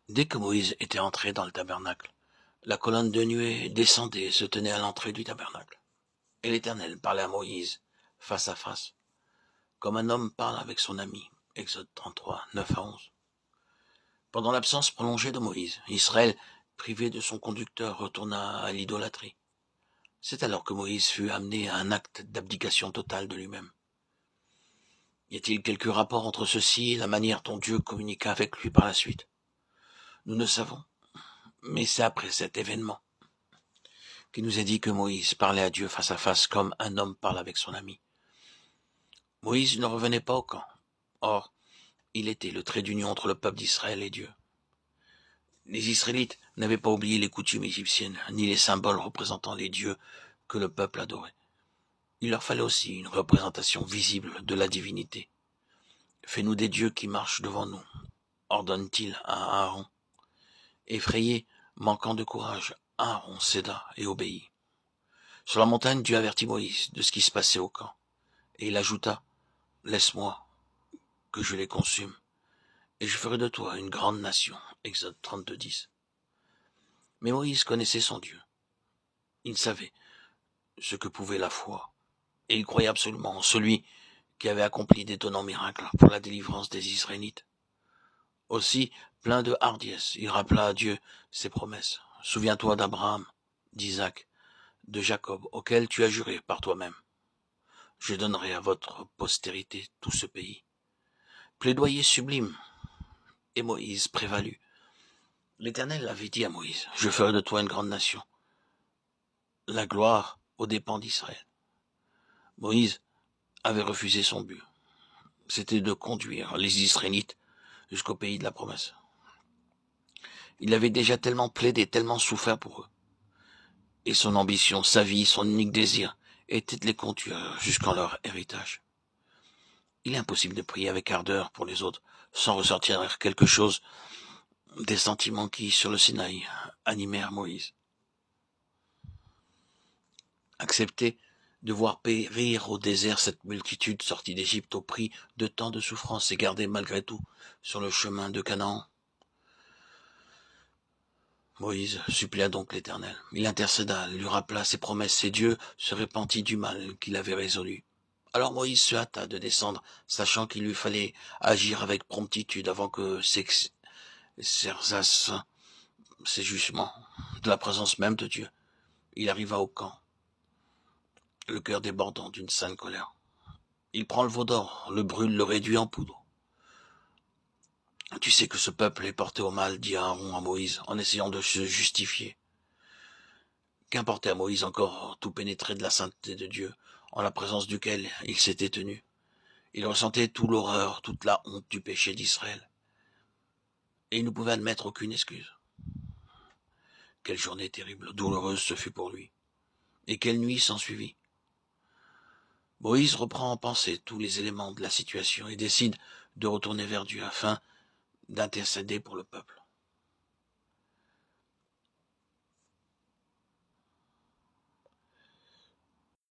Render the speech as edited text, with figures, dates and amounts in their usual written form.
Dès que Moïse était entré dans le tabernacle, la colonne de nuée descendait et se tenait à l'entrée du tabernacle. Et l'Éternel parlait à Moïse, face à face, comme un homme parle avec son ami. Exode 33, 9 à 11. Pendant l'absence prolongée de Moïse, Israël, privé de son conducteur, retourna à l'idolâtrie. C'est alors que Moïse fut amené à un acte d'abdication totale de lui-même. Y a-t-il quelque rapport entre ceci et la manière dont Dieu communiqua avec lui par la suite? Nous ne savons, mais c'est après cet événement qu'il nous est dit que Moïse parlait à Dieu face à face comme un homme parle avec son ami. Moïse ne revenait pas au camp. Or, il était le trait d'union entre le peuple d'Israël et Dieu. Les Israélites n'avaient pas oublié les coutumes égyptiennes, ni les symboles représentant les dieux que le peuple adorait. Il leur fallait aussi une représentation visible de la divinité. Fais-nous des dieux qui marchent devant nous, ordonne-t-il à Aaron. Effrayé, manquant de courage, Aaron céda et obéit. Sur la montagne, Dieu avertit Moïse de ce qui se passait au camp, et il ajouta, « Laisse-moi, que je les consume, et je ferai de toi une grande nation. » Exode 32, 10. Mais Moïse connaissait son Dieu. Il savait ce que pouvait la foi, et il croyait absolument en celui qui avait accompli d'étonnants miracles pour la délivrance des Israélites. Aussi, plein de hardiesse, il rappela à Dieu ses promesses. « Souviens-toi d'Abraham, d'Isaac, de Jacob, auquel tu as juré par toi-même. Je donnerai à votre postérité tout ce pays. » Plaidoyer sublime. Et Moïse prévalut. L'Éternel avait dit à Moïse, « Je ferai de toi une grande nation, la gloire aux dépens d'Israël. » Moïse avait refusé son but. C'était de conduire les Israélites jusqu'au pays de la promesse. Il avait déjà tellement plaidé, tellement souffert pour eux. Et son ambition, sa vie, son unique désir était de les conduire jusqu'en leur héritage. Il est impossible de prier avec ardeur pour les autres sans ressortir quelque chose des sentiments qui, sur le Sinaï, animèrent Moïse. Accepter de voir périr au désert cette multitude sortie d'Égypte au prix de tant de souffrances et garder malgré tout sur le chemin de Canaan. Moïse supplia donc l'Éternel. Il intercéda, lui rappela ses promesses, et Dieu se repentit du mal qu'il avait résolu. Alors Moïse se hâta de descendre, sachant qu'il lui fallait agir avec promptitude avant que s'exerçassent ses jugements de la présence même de Dieu. Il arriva au camp, le cœur débordant d'une sainte colère. Il prend le veau d'or, le brûle, le réduit en poudre. « Tu sais que ce peuple est porté au mal, dit Aaron à Moïse, en essayant de se justifier. Qu'importait à Moïse encore tout pénétrer de la sainteté de Dieu, en la présence duquel il s'était tenu. Il ressentait toute l'horreur, toute la honte du péché d'Israël. Et il ne pouvait admettre aucune excuse. Quelle journée terrible, douloureuse ce fut pour lui. Et quelle nuit s'ensuivit. Moïse reprend en pensée tous les éléments de la situation et décide de retourner vers Dieu afin d'intercéder pour le peuple.